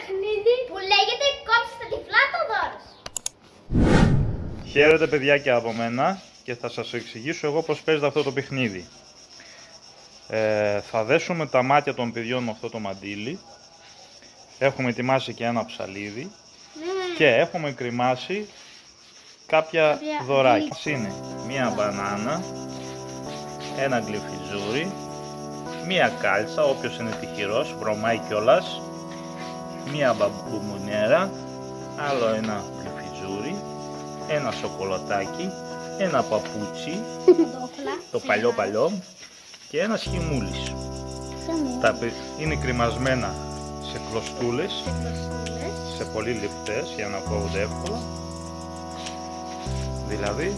παιχνίδι που λέγεται κόψτε τυφλά το δώρο. Χαίρετε παιδιάκια από μένα και θα σας εξηγήσω εγώ πώς παίζεται αυτό το παιχνίδι. Θα δέσουμε τα μάτια των παιδιών με αυτό το μαντίλι. Έχουμε ετοιμάσει και ένα ψαλίδι και έχουμε κρυμάσει κάποια δωράκια. Είναι μία μπανάνα, ένα γλυφιζούρι, μία κάλτσα, όποιος είναι τυχερός, βρωμάει κιόλας, μία μπαμπουμουνέρα, άλλο ένα γλυφιζούρι, ένα σοκολατάκι, ένα παπούτσι, το παλιό και ένα σχοιμούλης. Είναι κρυμασμένα σε κλωστούλες, σε πολύ λεπτές για να κόβονται εύκολα. Δηλαδή,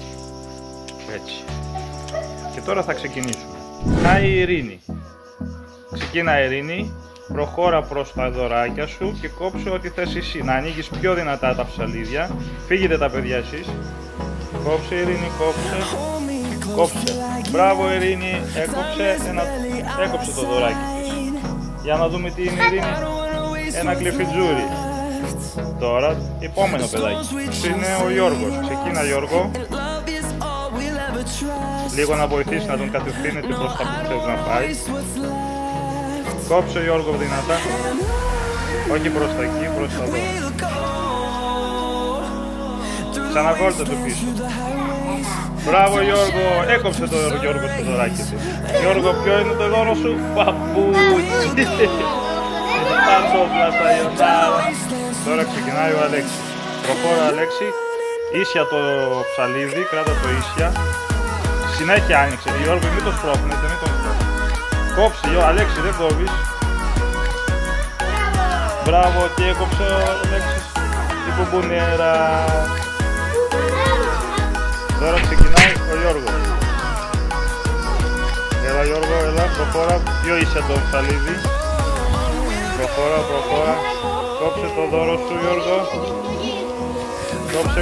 έτσι. Και τώρα θα ξεκινήσουμε. Πάει η Ειρήνη. Ξεκίνα Ειρήνη, προχώρα προς τα δωράκια σου και κόψε ό,τι θες εσύ. Να ανοίγεις πιο δυνατά τα ψαλίδια. Φύγετε τα παιδιά εσείς. Κόψε Ειρήνη, κόψε. Κόψε. Μπράβο Ειρήνη, έκοψε το δωράκι της. Για να δούμε τι είναι Ειρήνη. Ένα γλυφιτζούρι. Τώρα, επόμενο παιδάκι. Είναι ο Γιώργος. Ξεκίνα Γιώργο. Λίγο να βοηθήσει να τον κατευθύνεται προς τα που θέλει να πάει. Κόψε Γιώργο δυνατά. Όχι προς τα εκεί, προς τα εδώ. Ξανακόλλησε το πίσω. Μπράβο Γιώργο, έκοψε το Γιώργο στο δωράκι του. Γιώργο, ποιο είναι το δώρο σου? Παπούτσι. Παντόπλα στα Ιωτάρα. Τώρα ξεκινάει ο Αλέξης. Προχώρα Αλέξη, ίσια το ψαλίδι, κράτα το ίσια. Συνέχεια άνοιξε. Γιώργο, μην το σπρώχνετε, μην τον σπρώχνετε. Κόψε, Αλέξη, δεν κόβεις. Μπράβο, και έκοψε ο Αλέξης την μπουμπουνέρα. Τώρα ξεκινάει ο Γιώργος. Έλα Γιώργο, έλα, προχώρα, πιο ίσια το ψαλίδι. Προχώρα. Κόψε το δώρο σου Γιώργο. Κόψε.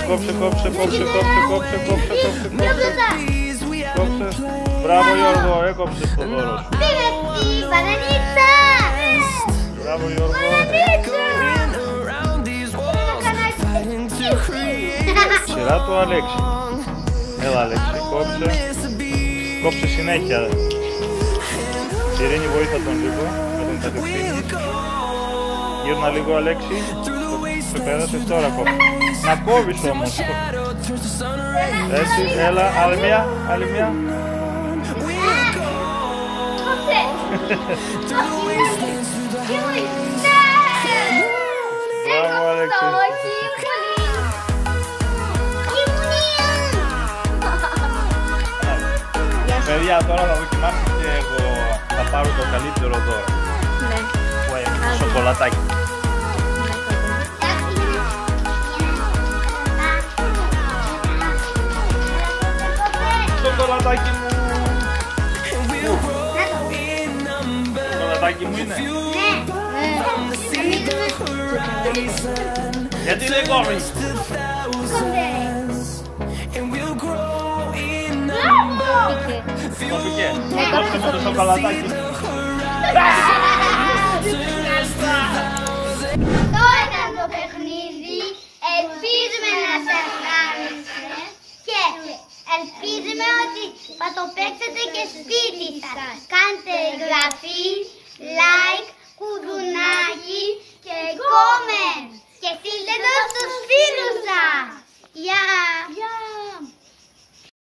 Μπράβο Γιώργο, έκοψε το δώρο σου. Μπανανίτσα! Μπράβο Γιώργο. Σειρά του Αλέξη. Έλα Αλέξη, κόψε συνέχεια. Ειρήνη, βοήθα τον λίγο, να τον κατευθύνει. Γύρνα λίγο Αλέξη. Σε πέρασες τώρα κόψε. Να κόβεις όμως. Έτσι, έλα, άλλη μία. Μπράβο Αλέξη. Παιδιά, τώρα θα δοκιμάσω και εγώ θα πάρω το καλύτερο δώρο. Ναι. Που έχει σοκολατάκι. Σοκολατάκι μου. Σοκολατάκι μου είναι. Γιατί δεν κόβεις? Κόβηκε. Κόψε με το σοκολατάκι. Τώρα ήταν το παιχνίδι. Ελπίζουμε να σας άρεσε και ελπίζουμε ότι θα το παίξετε και σπίτι σας. Κάντε εγγραφή, like, κουδουνάκι και comment και στείλτε το στους φίλους σας. Γεια!